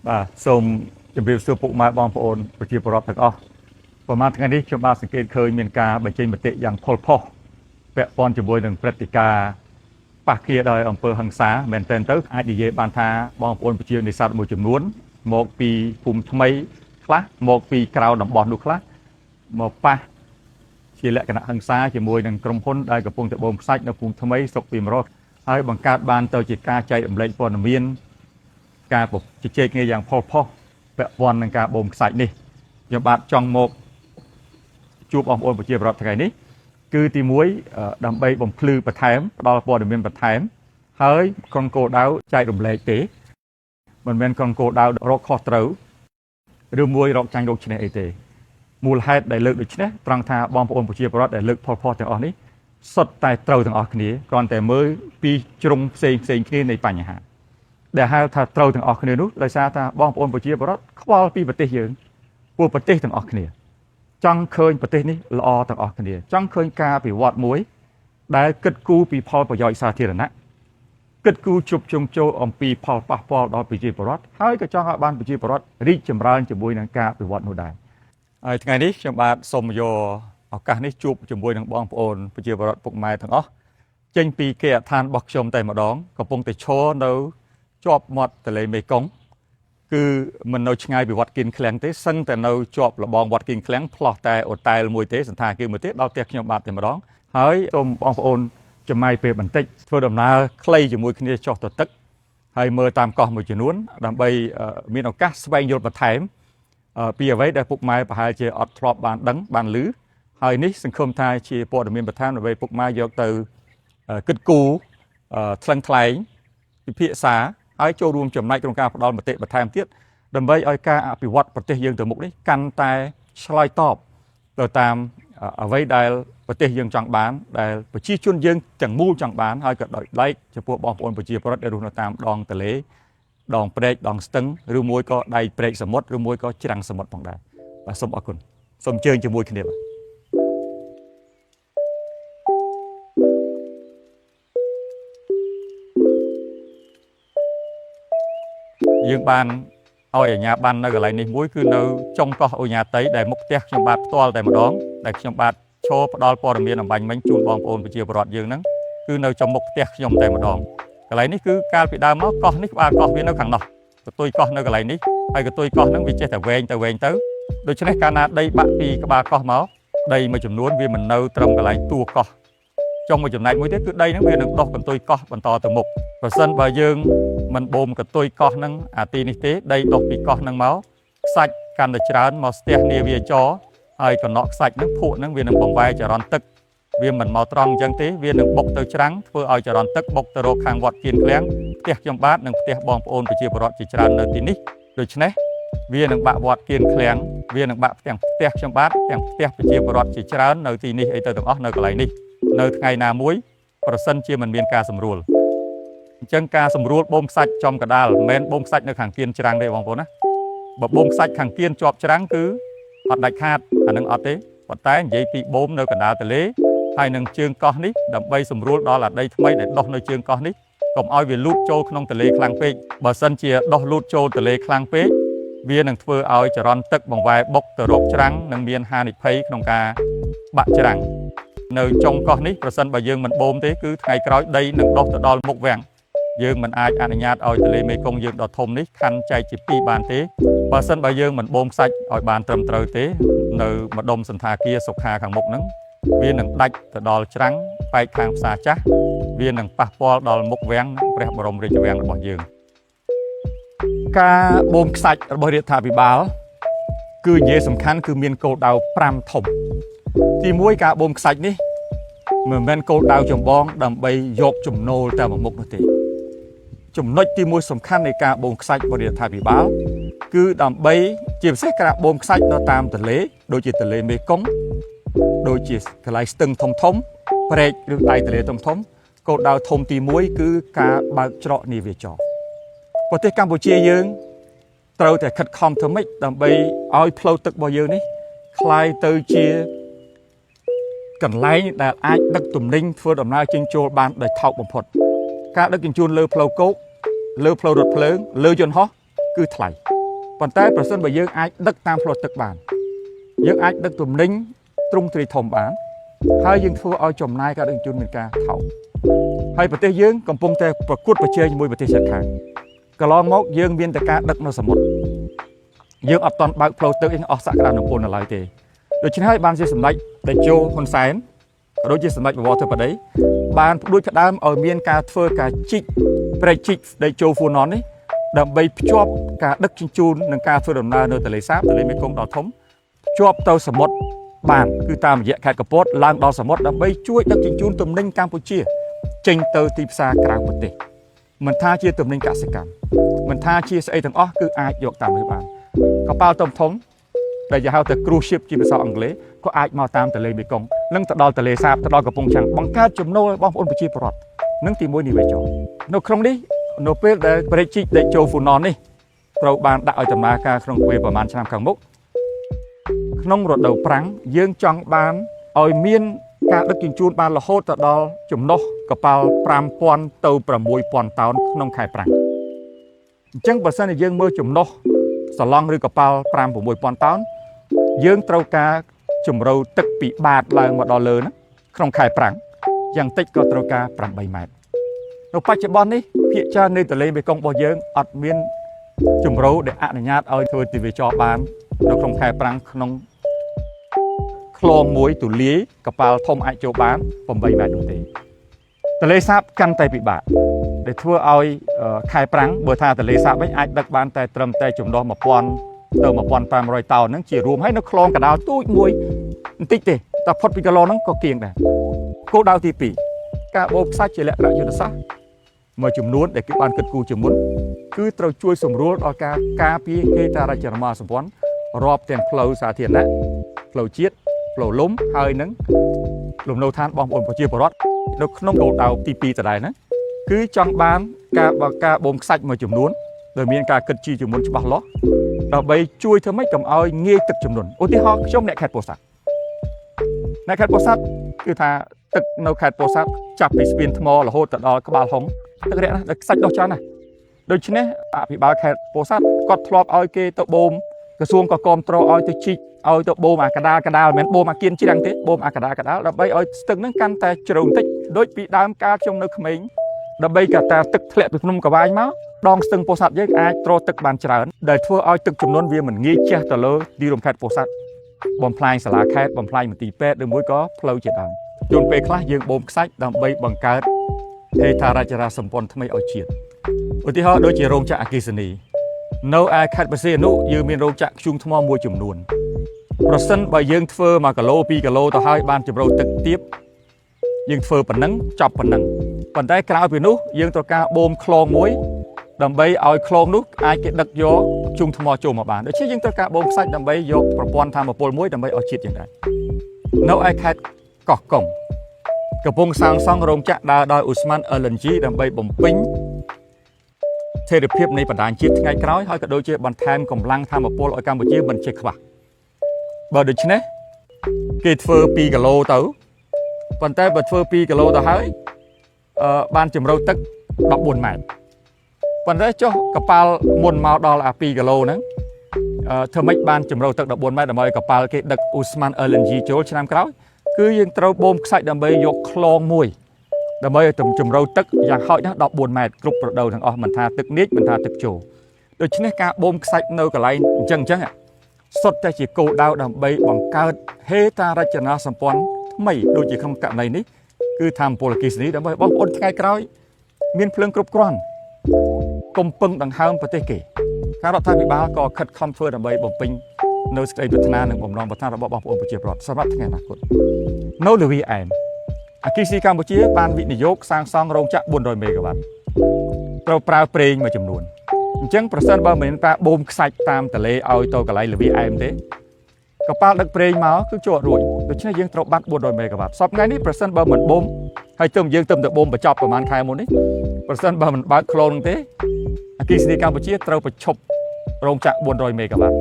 បាទសូមជម្រាបសួរពុកម៉ែបងប្អូនប្រជាពលរដ្ឋទាំងអស់ប្រហែលថ្ងៃនេះខ្ញុំបានសង្កេតឃើញមានការបញ្ចេញមតិយ៉ាងផុសផុសពាក់ព័ន្ធជាមួយនឹងព្រឹត្តិការណ៍ប៉ះគ្នាដោយអំពើហិង្សាមែនទែនទៅអាចនិយាយបានថាបងប្អូនប្រជានេសាទមួយចំនួនមកពីភូមិថ្មីខ្លះមកពីក្រៅតំបន់នោះខ្លះមកប៉ះជាលក្ខណៈហិង្សាជាមួយនឹងក្រុមហ៊ុនដែលកំពុងតែបូមខ្សាច់នៅភូមិថ្មីស្រុកពីមរតហើយបង្កើតបានទៅជាការចែករំលែកព័ត៌មានការជជែកគ្នាយ៉ាងផុសផុសពាក់ព័ន្ធនឹងការបូមខ្សាច់នេះខ្ញុំបាទចង់មកជួបបងប្អូនប្រជាពលរដ្ឋថ្ងៃនេះគឺទី1ដើម្បីបំភ្លឺបន្ថែមផ្ដល់ព័ត៌មានបន្ថែមហើយក្រុមគោលដៅចែករំលែកទេមិនមែនក្រុមគោលដៅរកខុសត្រូវឬមួយរកចាញ់រកឈ្នះអីទេមូលហេតុដែលលើកដូចនេះត្រង់ថាបងប្អូនប្រជាពលរដ្ឋដែលលើកផុសផុសទាំងអស់នេះសុទ្ធតែត្រូវទាំងអស់គ្នាគ្រាន់តែមើលពីជ្រុងផ្សេងគ្នានៃបញ្ហាដែលហៅថាត្រូវទាំងអស់គ្នានោះដោយសារថាបងប្អូនប្រជាពលរដ្ឋខ្វល់ពីប្រទេសយើងពួកប្រទេសទាំងអស់គ្នាចង់ឃើញប្រទេសនេះល្អទាំងអស់គ្នាចង់ឃើញការវិវត្តមួយដែលគិតគូរពីផលប្រយោជន៍សាធារណៈគិតគូរជប់ជុំចូលអំពីផលប៉ះពាល់ដល់ប្រជាពលរដ្ឋហើយក៏ចង់ឲ្យបានប្រជាពលរដ្ឋរីកចម្រើនជាមួយនឹងការវិវត្តនោះដែរហើយថ្ងៃនេះខ្ញុំបាទសូមយកឱកាសនេះជួបជាមួយនឹងបងប្អូនប្រជាពលរដ្ឋពុកម៉ែទាំងអស់ចេញពីគេអដ្ឋានរបស់ខ្ញុំតែម្ដងកំពុងតែឈរនៅជាប់មាត់ទន្លេមេគង្គគឺមិននៅឆ្ងាយពីវត្តគៀនឃ្លាំងទេសឹងតែនៅជាប់លបងវត្តគៀនឃ្លាំងផ្លោះតែអូតែលមួយទេសន្តាគារមួយទេដល់ផ្ទះខ្ញុំបាទតែម្ដងហើយសូមបងប្អូនចំណាយពេលបន្តិចធ្វើដំណើរខ្លីជាមួយគ្នាចុះទៅទឹកហើយមើលតាមកោះមួយចំនួនដើម្បីមានឱកាសស្វែងយល់បន្ថែមពីអ្វីដែលពុកម៉ែប្រហែលជាអត់ធ្លាប់បានដឹងបានឮហើយនេះសង្ឃឹមថាជាព័ត៌មានបន្ថែមដើម្បីពុកម៉ែយកទៅគិតគូរថ្លឹងថ្លែងពិភាក្សាហើយចូលរួមចំណែកក្នុងការផ្ដល់មតិបន្ថែមទៀតដើម្បីឲ្យការអភិវឌ្ឍប្រទេសយើងទៅមុខនេះកាន់តែឆ្លើយតបទៅតាមអ្វីដែលប្រទេសយើងចង់បានដែលប្រជាជនយើងទាំងមូលចង់បានហើយក៏ដោយឡែកចំពោះបងប្អូនប្រជាពលរដ្ឋដែលរស់នៅតាមដងទន្លេដងព្រែកដងស្ទឹងឬមួយក៏ដៃព្រែកសមុទ្រឬមួយក៏ច្រាំងសមុទ្រផងដែរបាទសូមអរគុណសូមអញ្ជើញជាមួយគ្នាបាទយើងបានឲ្យអាជ្ញាប័ណ្ណនៅកន្លែងនេះមួយគឺនៅចុងកោះអូញ៉ាតីដែលមុខផ្ទះខ្ញុំបាទផ្ទាល់តែម្ដងដែលខ្ញុំបាទឈរផ្ដល់ព័ត៌មានអំបញ្ញមិញជូនបងប្អូនប្រជាពលរដ្ឋយើងហ្នឹងគឺនៅចំមុខផ្ទះខ្ញុំតែម្ដងកន្លែងនេះគឺកាលពីដើមមកកោះនេះក្បាលកោះវានៅខាងនោះកតុយកោះនៅកន្លែងនេះហើយកតុយកោះហ្នឹងវាចេះតែវែងទៅដូច្នេះកាលណាដីបាក់ពីក្បាលកោះមកដីមួយចំនួនវាមិននៅត្រឹមកន្លែងតួកោះចុងមួយចំណែកមួយទៀតគឺដីហ្នឹងវានឹងដុះកន្ទុយកោះបន្តទៅមុខប្រសិនបើយើងមិនបូមកន្ទុយកោះហ្នឹងអាទីនេះទេដីដុះពីកោះហ្នឹងមកខ្សាច់កាន់តែច្រើនមកស្ទះនាវាចរហើយកណ្ដក់ខ្សាច់ហ្នឹងភក់ហ្នឹងវានឹងបង្វែរចរន្តទឹកវាមិនមកត្រង់អញ្ចឹងទេវានឹងបុកទៅច្រាំងធ្វើឲ្យចរន្តទឹកបុកទៅរកខាងវត្តគៀនឃ្លាំងផ្ទះខ្ញុំបាទនិងផ្ទះបងប្អូនប្រជាពលរដ្ឋជាច្រើននៅទីនេះដូច្នេះវានឹងបាក់វត្តគៀនឃ្លាំងវានឹងបាក់ទាំងផ្ទះខ្ញុំបាទទាំងផ្ទះប្រជាពលរដ្ឋជាច្រើននៅទីនេះអីទៅទាំងអស់នៅកន្លែងនេះនៅថ្ងៃណាមួយប្រសិនជាមិនមានការសម្រួលអញ្ចឹងការសម្រួលបូមខ្សាច់ចំកដាលមិនមែនបូមខ្សាច់នៅខាងគៀនច្រាំងទេបងប្អូនណាបើបូមខ្សាច់ខាងគៀនជាប់ច្រាំងគឺអត់ដាច់ខាតអានឹងអត់ទេប៉ុន្តែនិយាយពីបូមនៅកណ្ដាលទន្លេហើយនឹងជើងកោះនេះដើម្បីសម្រួលដល់អាដីថ្មីដែលដុះនៅជើងកោះនេះកុំឲ្យវាលូតចូលក្នុងទន្លេខ្លាំងពេកបើសិនជាដុះលូតចូលទន្លេខ្លាំងពេកវានឹងធ្វើឲ្យចរន្តទឹកបង្វែរបុកទៅរកច្រាំងនិងមានហានិភ័យក្នុងការបាក់ច្រាំងនៅចុងកោះនេះប្រសិនបើយើងមិនបូមទេគឺថ្ងៃក្រោយដីនឹងដុះទៅដល់មុខវាំងយើងមិនអាចអនុញ្ញាតឲ្យទន្លេមេគង្គយើងដ៏ធំនេះខណ្ឌចែកជាពីរបានទេបើសិនបើយើងមិនបូមខ្សាច់ឲ្យបានត្រឹមត្រូវទេនៅម្ដុំសន្តាគារសុខាខាងមុខហ្នឹងវានឹងដាច់ទៅដល់ច្រាំងបែកខាងផ្សារចាស់វានឹងប៉ះពាល់ដល់មុខវាំងព្រះបរមរាជវាំងរបស់យើងការបូមខ្សាច់របស់រដ្ឋាភិបាលគឺនិយាយសំខាន់គឺមានគោលដៅ5ធំទី1ការបូមខ្សាច់នេះមិនមែនគោលដៅចម្បងដើម្បីយកចំណូលតែមួយមុខនោះទេចំណុចទី1សំខាន់នៃការបូមខ្សាច់របស់រដ្ឋាភិបាលគឺដើម្បីជាពិសេសការបូមខ្សាច់នៅតាមទន្លេដូចជាទន្លេមេគង្គដូចជាកន្លែងស្ទឹងធំព្រែកឬដៃទន្លេធំគោលដៅធំទី1គឺការបើកច្រកនាវាចរប្រទេសកម្ពុជាយើងត្រូវតែខិតខំធ្វើម៉េចដើម្បីឲ្យផ្លូវទឹករបស់យើងនេះคล้ายទៅជាកន្លែងដែលអាចដឹកទំនិញធ្វើដំណើរចេញចូលបានដោយថោកបំផុតការដឹកជញ្ជូនលើផ្លូវគោកលើផ្លូវរថភ្លើងលើយន្តហោះគឺថ្លៃ ប៉ុន្តែប្រសិនបើយើងអាចដឹកតាមផ្លូវទឹកបានយើងអាចដឹកទំនិញទ្រង់ទ្រាយធំបានហើយយើងធ្វើឲ្យចំណាយការដឹកជញ្ជូនមានការថោកហើយប្រទេសយើងកំពុងតែប្រកួតប្រជែងជាមួយប្រទេសជិតខាងកន្លងមកយើងមានតែការដឹកនៅសមុទ្រយើងអត់ទាន់បើកផ្លូវទឹកអស់សក្តានុពលនៅឡើយទេដូច្នេះហើយបានជាសម្ដេចតេជោហ៊ុនសែនក៏ដូចជាសម្ដេចបវរធិបតីបានផ្ដួចផ្ដើមឲ្យមានការធ្វើការជីកព្រែកជីកតេជោហ្វូណននេះដើម្បីភ្ជាប់ការដឹកជញ្ជូននិងការធ្វើដំណើរនៅទន្លេសាបទន្លេមេគង្គដ៏ធំភ្ជាប់ទៅសមុទ្របានគឺតាមរយៈខេត្តកំពតឡើងដល់សមុទ្រដើម្បីជួយដឹកជញ្ជូនទំនិញកម្ពុជាចេញទៅទីផ្សារក្រៅប្រទេសមិនថាជាទំនិញកសិកម្មមិនថាជាស្អីទាំងអស់គឺអាចយកតាមនេះបានកប៉ាល់ធំដែលគេហៅថា cruise ship ជាភាសាអង់គ្លេសក៏អាចមកតាមទន្លេមេគង្គនិងទៅដល់ទន្លេសាបទៅដល់កំពង់ឆ្នាំងបង្កើតចំណូលរបស់បងប្អូនប្រជាពលរដ្ឋនិងទី1នេះវាចុះនៅក្នុងនេះនៅពេលដែលប្រេកជីកតេជោហ្វូណននេះត្រូវបានដាក់ឲ្យដំណើរការក្នុងពេលប្រហែលឆ្នាំខាងមុខក្នុងរដូវប្រាំងយើងចង់បានឲ្យមានការដឹកជញ្ជូនបានរហូតទៅដល់ចំណុះកប៉ាល់ 5,000 ទៅ 6,000 តោនក្នុងខែប្រាំងអញ្ចឹងបើសិនជាយើងមើលចំណុះសឡង់ឬកប៉ាល់ 5-6,000 តោនយើងត្រូវការជំរៅទឹកពីបាតឡើងមកដល់លើហ្នឹងក្នុងខែប្រាំងយ៉ាងតិចក៏ត្រូវការ8ម៉ែត្រនៅបច្ចុប្បន្ននេះភាគច្រើននៃទន្លេមេគង្គរបស់យើងអត់មានជំរៅដែលអនុញ្ញាតឲ្យធ្វើទិវាចរបាននៅក្នុងខែប្រាំងក្នុងខ្លងមួយទូលាយកប៉ាល់ធំអាចចូលបាន8ម៉ែត្រនោះទេទន្លេសាបកាន់តែពិបាកដែលធ្វើឲ្យខែប្រាំងបើថាទន្លេសាបវិញអាចដឹកបានតែត្រឹមតែចំណុះ 1,000 ទៅ 1,500 តោនហ្នឹងជារួមហើយនៅខ្លងកណ្ដាលទូចមួយបន្តិចទេតែផុតពីគីឡូហ្នឹងក៏គៀងដែរគោលដៅទី2ការបូមខ្សាច់ជាលក្ខណៈយុទ្ធសាស្ត្រមួយចំនួនដែលគេបានគិតគូរជាមុនគឺត្រូវជួយសម្រួលដល់ការការពារហេដ្ឋារចនាសម្ព័ន្ធរាប់ទាំងផ្លូវសាធារណៈផ្លូវជាតិផ្លូវលំហើយនឹងលំនៅឋានបងប្អូនប្រជាពលរដ្ឋនៅក្នុងគោលដៅទី2ដដែលហ្នឹងគឺចង់បានការបូមខ្សាច់មួយចំនួនដែលមានការគិតជាមុនច្បាស់លាស់ដើម្បីជួយធ្វើម៉េចកុំឲ្យងាយទឹកជំនន់ឧទាហរណ៍ខ្ញុំអ្នកខេត្តពោធិ៍សាត់អ្នកខេត្តពោធិ៍សាត់គឺថាទឹកនៅខេត្តពោធិ៍សាត់ចាប់ពីស្ពានថ្មរហូតទៅដល់ក្បាលហុងទឹករាក់ណាស់ខ្សាច់ដុះច្រើនណាស់ដូច្នេះអភិបាលខេត្តពោធិ៍សាត់គាត់ធ្លាប់ឲ្យគេទៅបូមក្រសួងក៏គាំទ្រឲ្យទៅជីកឲ្យទៅបូមអាកដាលមិនមែនបូមអាគៀនជ្រាំងទេបូមអាកដាលដើម្បីឲ្យស្ទឹកហ្នឹងកាន់តែជ្រៅបន្តិចដូចពីដើមកាលខ្ញុំនៅក្មេងដើម្បីកតាទឹកធ្លាក់ពីភ្នំកវាយមកដងស្ទឹងពោធិ៍សាត់យើងអាចទ្រទឹកបានច្រើនដែលធ្វើឲ្យទឹកជំនន់វាមិនងាយជះទៅលើទីរួមខេត្តពោធិ៍សាត់បំផ្លាញសាលាខេត្តបំផ្លាញមន្ទីរពេទ្យឬមួយក៏ផ្លូវជាដើមជួនពេលខ្លះយើងបូមខ្សាច់ដើម្បីបង្កើតហេដ្ឋារចនាសម្ព័ន្ធថ្មីឲ្យជាតិឧទាហរណ៍ដូចជារោងចក្រអគ្គិសនីនៅឯខេត្តបរសៀននោះយើងមានរោងចក្រធ្យូងថ្មមួយចំនួនប្រសិនបើយើងធ្វើ1គីឡូ2គីឡូទៅហើយបានជំរៅទឹកទាបយើងធ្វើប៉ុណ្ណឹងចប់ប៉ុណ្ណឹងប៉ុន្តែក្រៅពីនោះយើងត្រូវការបូមខ្លងមួយដើម្បីឲ្យខ្លងនោះអាចគេដឹកយកធ្យូងថ្មចូលមកបានដូច្នេះយើងត្រូវការបូមខ្សាច់ដើម្បីយកប្រព័ន្ធធម្មពលមួយដើម្បីឲ្យជាតិយ៉ាងដែរនៅឯខេត្តកោះកុងកំពុងសាងសង់រោងចក្រដើរដោយឧស្ម័ន LNG ដើម្បីបំពេញស្ថិរភាពនៃបណ្ដាញជាតិថ្ងៃក្រោយហើយក៏ដូចជាបន្ថែមកម្លាំងធម្មពលឲ្យកម្ពុជាមិនចេះខ្វះបើដូច្នេះគេធ្វើ2គីឡូទៅប៉ុន្តែបើធ្វើ2គីឡូទៅហើយបានជំរៅទឹក14ម៉ែត្រប៉ុន្តែចុះកប៉ាល់មុនមកដល់អា2គីឡូហ្នឹងធ្វើម៉េចបានជំរៅទឹក14ម៉ែត្រដើម្បីឲ្យកប៉ាល់គេដឹកឧស្ម័ន LNG ចូលឆ្នាំក្រោយគឺយើងត្រូវបូមខ្សាច់ដើម្បីយកខ្លងមួយដើម្បីឲ្យជំរៅទឹកយ៉ាងហោចណាស់14ម៉ែត្រគ្រប់រដូវទាំងអស់មិនថាទឹកនាចមិនថាទឹកជោដូច្នេះការបូមខ្សាច់នៅកន្លែងអញ្ចឹងសុទ្ធតែជាគោលដៅដើម្បីបង្កើតហេដ្ឋារចនាសម្ព័ន្ធថ្មីដូចជាក្នុងករណីនេះគឺធម្មពលអគ្គិសនីដើម្បីបងប្អូនថ្ងៃក្រោយមានភ្លើងគ្រប់គ្រាន់កុំពឹងដង្ហើមប្រទេសគេការរដ្ឋាភិបាលក៏ខិតខំធ្វើដើម្បីបំពេញនៅសេចក្តីប្រាថ្នានិងបំណងប្រាថ្នារបស់បងប្អូនប្រជាពលរដ្ឋសម្រាប់ថ្ងៃអនាគតនៅលើវាឯមអគ្គិសនីកម្ពុជាបានវិនិយោគសាងសង់រោងចក្រ400មេហ្គាវ៉ាត់ត្រូវប្រើប្រេងមួយចំនួនអញ្ចឹងប្រសិនបើមិនមានការបូមខ្សាច់តាមទន្លេឲ្យទៅកន្លែងលវាឯមទេកប៉ាល់ដឹកប្រេងមកគឺជាប់រួចដូច្នេះយើងត្រូវបាត់400មេហ្គាវ៉ាត់សប្តាហ៍នេះប្រសិនបើមិនបូមហើយយើងទៅបូមបញ្ចប់ប្រហែលខែមុននេះប្រសិនបើមិនបើកខ្លងនោះទេអគ្គិសនីកម្ពុជាត្រូវបញ្ឈប់រោងចក្រ400មេហ្គាវ៉ាត់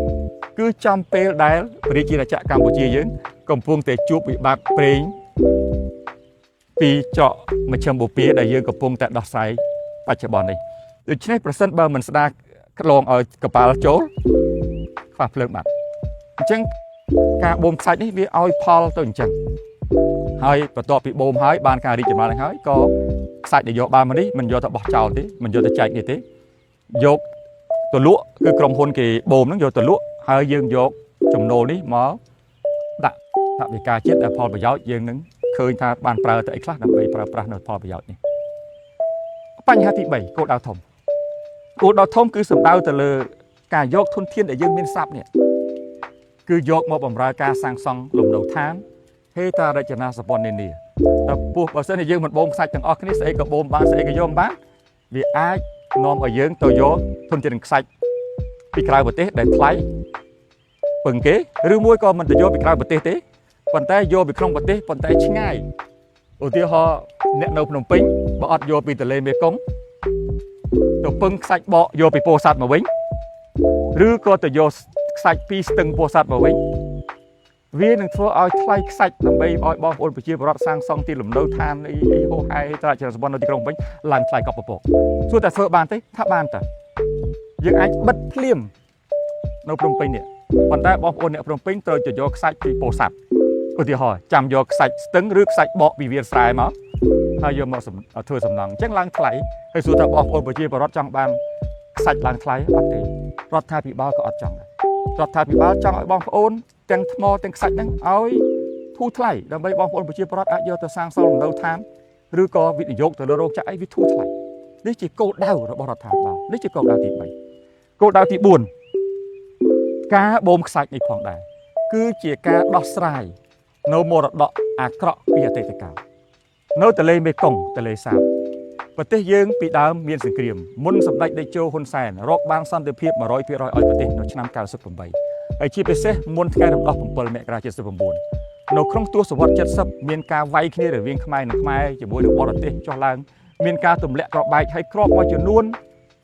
គឺចំពេលដែលប្រជាជាតិកម្ពុជាយើងកំពុងតែជួបវិបត្តិប្រេងពីចកមជ្ឈិមបូព៌ាដែលយើងកំពុងតែដោះស្រាយបច្ចុប្បន្ននេះដូច្នេះប្រសិនបើមិនស្ដារខ្លងឲ្យកប៉ាល់ចូល ខ្វះភ្លើងបាត់អញ្ចឹងការបូមខ្សាច់នេះវាឲ្យផលទៅអញ្ចឹងហើយបន្ទាប់ពីបូមហើយបានការរីកចម្រើនហើយក៏ខ្សាច់ដែលយកបានមកនេះមិនយកទៅបោះចោលទេមិនយកទៅចែកនេះទេយកទៅលក់គឺក្រុមហ៊ុនគេបូមហ្នឹងយកទៅលក់ហើយយើងយកចំណូលនេះមកដាក់ថវិកាជាតិដែលផលប្រយោជន៍យើងនឹងឃើញថាបានប្រើទៅអីខ្លះដើម្បីប្រើប្រាស់នៅផលប្រយោជន៍នេះបញ្ហាទី3គោលដៅធំគឺសំដៅទៅលើការយកធនធានដែលយើងមានស្រាប់នេះគឺយកមកបម្រើការសាងសង់លំនៅឋានហេដ្ឋារចនាសម្ព័ន្ធនានាតែពោះបើសិនជាយើងមិនបូមខ្សាច់ទាំងអស់គ្នាស្អីក៏បូមបានស្អីក៏យកបានវាអាចនាំឲ្យយើងទៅយកធនធានខ្សាច់ពីក្រៅប្រទេសដែលថ្លៃពឹងគេឬមួយក៏មិនទៅយកពីក្រៅប្រទេសទេប៉ុន្តែយកពីក្នុងប្រទេសប៉ុន្តែឆ្ងាយឧទាហរណ៍អ្នកនៅភ្នំពេញបើអត់យកពីទន្លេមេគង្គទៅពឹងខ្សាច់បកយកពីពោធិ៍សាត់មកវិញឬក៏ទៅយកខ្សាច់ពីស្ទឹងពោធិ៍សាត់មកវិញវានឹងធ្វើឲ្យថ្លៃខ្សាច់ដើម្បីឲ្យបងប្អូនប្រជាពលរដ្ឋសាងសង់ទីលំនៅឋានអីហូហែត្រាចរសម្ព័ន្ធនៅទីក្រុងវិញឡើងថ្លៃកប់ពពកសួរតែធ្វើបានទេថាបានតើយើងអាចបិទភ្លាមនៅភ្នំពេញនេះប៉ុន្តែបងប្អូនអ្នកភ្នំពេញត្រូវទៅយកខ្សាច់ពីពោធិ៍សាត់ឧទាហរណ៍ចាំយកខ្សាច់ស្ទឹងឬខ្សាច់បកពីវាលស្រែមកហើយយកមកធ្វើសំណង់អញ្ចឹងឡើងថ្លៃហើយសួរថាបងប្អូនប្រជាពលរដ្ឋចង់បានខ្សាច់ឡើងថ្លៃអត់ទេរដ្ឋាភិបាលក៏អត់ចង់ដែររដ្ឋាភិបាលចង់ឲ្យបងប្អូនទាំងថ្មទាំងខ្សាច់ហ្នឹងឲ្យធូរថ្លៃដើម្បីបងប្អូនប្រជាពលរដ្ឋអាចយកទៅសាងសង់លំនៅឋានឬក៏វិនិយោគទៅលើរោងចក្រអីវាធូរថ្លៃនេះជាគោលដៅរបស់រដ្ឋាភិបាលនេះជាគោលដៅទី3គោលដៅទី4ការបូមខ្សាច់នេះផងដែរគឺជាការដោះស្រាយនៅមរតកអាក្រក់ពីអតីតកាលនៅទន្លេមេគង្គទន្លេសាបប្រទេសយើងពីដើមមានសង្គ្រាមមុនសម្ដេចតេជោហ៊ុនសែនរកបានសន្តិភាព 100% ឲ្យប្រទេសនៅឆ្នាំ98ហើយជាពិសេសមុនថ្ងៃរំដោះ7មករា79នៅក្នុងទសវត្សរ៍70មានការវាយគ្នារវាងខ្មែរនិងខ្មែរជាមួយនឹងបរទេសចុះឡើងមានការទម្លាក់គ្រាប់បែកហើយគ្រាប់មួយចំនួន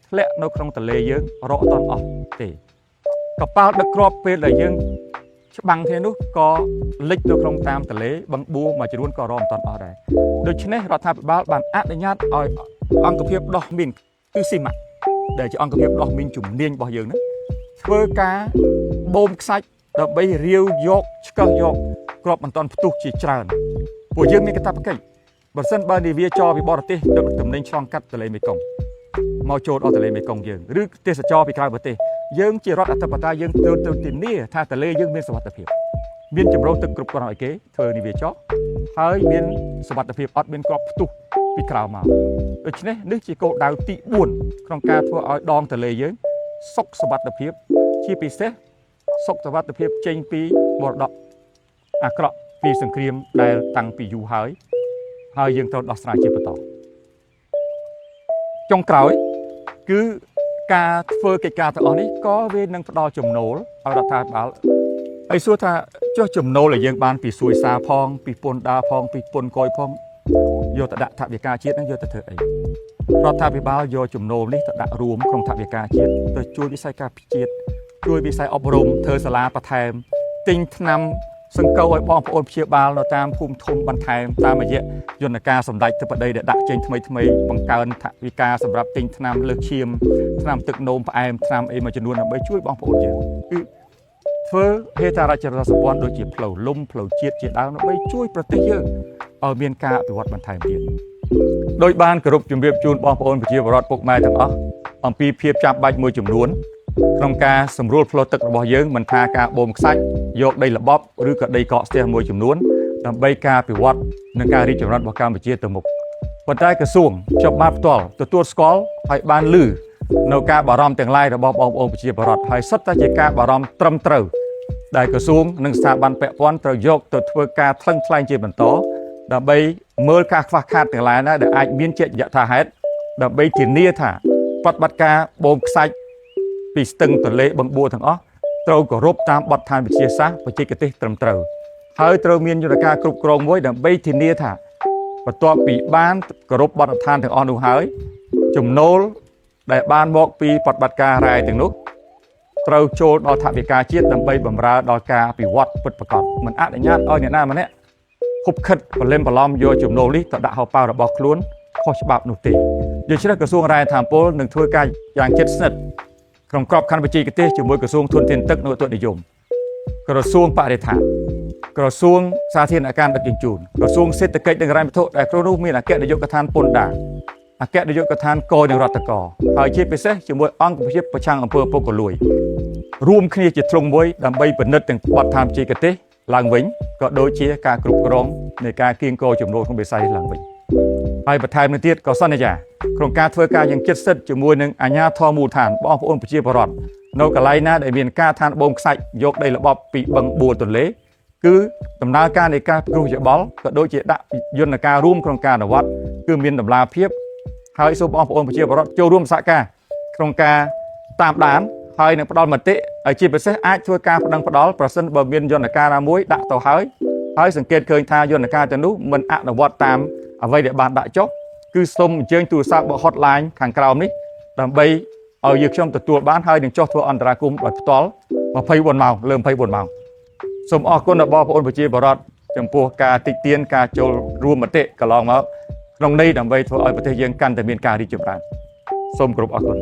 ធ្លាក់នៅក្នុងទន្លេយើងរកអត់ទាន់អស់ទេកប៉ាល់ដឹកគ្រាប់ពេលដែលយើងច្បាំងគ្នានោះក៏លិចនៅក្នុងតាមទន្លេបឹងបួរមួយចំនួនក៏រកមិនទាន់អស់ដែរដូច្នេះរដ្ឋាភិបាលបានអនុញ្ញាតឲ្យអង្គភាពដោះមីនគឺស៊ីម៉ាក់ដែលជាអង្គភាពដោះមីនជំនាញរបស់យើងហ្នឹងធ្វើការបូមខ្សាច់ដើម្បីរាវយកឆ្កឹះយកគ្រាប់មិនទាន់ផ្ទុះជាច្រើនពួកយើងមានកាតព្វកិច្ចបើសិនបើនាវាចរពីបរទេសដឹកទំនិញឆ្លងកាត់ទន្លេមេគង្គមកចូលដល់ទន្លេមេគង្គយើងឬទេសចរពីក្រៅប្រទេសយើងជារដ្ឋអធិបតេយ្យយើងទៅធានាថាទន្លេយើងមានសុវត្ថិភាពមានចម្រោះទឹកគ្រប់គ្រាន់ឲ្យគេធ្វើនាវាចរហើយមានសុវត្ថិភាពអត់មានគ្រាប់ផ្ទុះពីក្រៅមកដូច្នេះនេះជាគោលដៅទី4ក្នុងការធ្វើឲ្យដងទន្លេយើងសុខសុវត្ថិភាពជាពិសេសសុខសុវត្ថិភាពចេញពីមរតកអាក្រក់ពីសង្គ្រាមដែលតាំងពីយូរហើយយើងត្រូវដោះស្រាយជាបន្តចុងក្រោយគឺការធ្វើកិច្ចការទាំងអស់នេះក៏វានឹងផ្ដល់ចំណូលឲ្យរដ្ឋាភិបាលហើយសួរថាចុះចំណូលដែលយើងបានពីសួយសារផងពីពន្ធដារផងពីពន្ធកុយផងយកទៅដាក់ថវិកាជាតិនឹងយកទៅធ្វើអីរដ្ឋាភិបាលយកចំណូលនេះទៅដាក់រួមក្នុងថវិកាជាតិទៅជួយវិស័យការពារជាតិជួយវិស័យអប់រំធ្វើសាលាបន្ថែមទិញថ្នាំសង្កូវឲ្យបងប្អូនព្យាបាលនៅតាមភូមិធំបន្ថែមតាមរយៈយន្តការសម្ដេចទឹកបដីដែលដាក់ចេញថ្មីបង្កើនថវិកាសម្រាប់ទិញថ្នាំលើសឈាមថ្នាំទឹកនោមផ្អែមថ្នាំអីមួយចំនួនដើម្បីជួយបងប្អូនយើងគឺធ្វើហេដ្ឋារចនាសម្ព័ន្ធដូចជាផ្លូវលំផ្លូវជាតិជាដើមដើម្បីជួយប្រទេសយើងឲ្យមានការអភិវឌ្ឍបន្ថែមទៀតដោយបានគោរពជម្រាបជូនបងប្អូនប្រជាពលរដ្ឋពុកម៉ែទាំងអស់អំពីភាពចាំបាច់មួយចំនួនក្នុងការសម្រួលផ្លូវទឹករបស់យើងមិនថាការបូមខ្សាច់យកដីល្បប់ឬក៏ដីកកស្ទះមួយចំនួនដើម្បីការអភិវឌ្ឍនិងការរីកចម្រើនរបស់កម្ពុជាទៅមុខប៉ុន្តែក្រសួងជាប់បានផ្ទាល់ទទួលស្គាល់ឲ្យបានលឺនៅការបារម្ភទាំងឡាយរបស់បងប្អូនប្រជាពលរដ្ឋហើយសុទ្ធតែជាការបារម្ភត្រឹមត្រូវដែលក្រសួងនិងស្ថាប័នពាក់ព័ន្ធត្រូវយកទៅធ្វើការថ្លឹងថ្លែងជាបន្តដើម្បីមើលការខ្វះខាតទាំងឡាយណាដែលអាចមានជាយថាហេតុដើម្បីធានាថាបប្រតិបត្តិការបូមខ្សាច់ពីស្ទឹងទន្លេបឹងបួរទាំងអស់ត្រូវគោរពតាមបទដ្ឋានវិទ្យាសាស្ត្របច្ចេកទេសត្រឹមត្រូវហើយត្រូវមានយន្តការគ្រប់គ្រងមួយដើម្បីធានាថាបន្ទាប់ពីបានគោរពបទដ្ឋានទាំងអស់នោះហើយចំណូលដែលបានមកពីបប្រតិបត្តិការរ៉ែទាំងនោះត្រូវចូលដល់ថវិកាជាតិដើម្បីបម្រើដល់ការអភិវឌ្ឍពិតប្រាកដមិនអនុញ្ញាតឲ្យអ្នកណាម្នាក់ខុបខិតបលែមបឡំយកចំណូលនេះទៅដាក់ហោប៉ៅរបស់ខ្លួនខុសច្បាប់នោះទេដូច្នេះក្រសួងរាយធម្មពលនឹងធ្វើការយ៉ាងជិតស្និទ្ធ ក្នុងក្របខ័ណ្ឌវិជាគទេសជាមួយក្រសួងធនធានទឹកនិងឧតុនិយមក្រសួងបរិស្ថានក្រសួងសាធារណការដឹកជញ្ជូនក្រសួងសេដ្ឋកិច្ចនិងហិរញ្ញវត្ថុដែលក្នុងនោះមានអគ្គនាយកដ្ឋានពន្ធដារអគ្គនាយកដ្ឋានកនិងរដ្ឋកហើយជាពិសេសជាមួយអង្គភាពប្រឆាំងអំពើពុករលួយរួមគ្នាជាទ្រង់មួយដើម្បីពិនិត្យទាំងបទដ្ឋានវិជាគទេសឡើងវិញក៏ដូចជាការគ្រប់គ្រងនៃការគៀងគរចំនួនក្នុងវិស័យឡើងវិញហើយបន្ថែមទៅទៀតក៏សន្យាក្នុងការធ្វើការយ៉ាងជិតស្និទ្ធជាមួយនឹងអាជ្ញាធរមូលដ្ឋានបងប្អូនប្រជាពលរដ្ឋនៅកន្លែងណាដែលមានការឋានបូមខ្សាច់យកដីល្បប់ពីបឹងបួរទន្លេគឺដំណើរការនៃការព្រោះយោបល់ក៏ដូចជាដាក់យន្តការរួមក្នុងការអនុវត្តគឺមានតម្លាភាពហើយសូមបងប្អូនប្រជាពលរដ្ឋចូលរួមសហការក្នុងការតាមដានហើយនឹងផ្ដល់មតិឲ្យជាពិសេសអាចធ្វើការប្តឹងផ្ដល់ប្រសិនបើមានយន្តការណាមួយដាក់ទៅហើយសង្កេតឃើញថាយន្តការទាំងនោះមិនអនុវត្តតាមអ្វីដែលបានដាក់ចុះគឺសូមអញ្ជើញទូរស័ព្ទបក hotline ខាងក្រោមនេះដើម្បីឲ្យយើងខ្ញុំទទួលបានហើយនឹងចុះធ្វើអន្តរាគមន៍ដោយផ្ទាល់24ម៉ោងលើ24ម៉ោងសូមអរគុណដល់បងប្អូនប្រជាពលរដ្ឋចំពោះការតិចទៀនការចូលរួមមតិកន្លងមកក្នុងន័យដើម្បីធ្វើឲ្យប្រទេសយើងកាន់តែមានការរីកចម្រើនសូមគោរពអរគុណ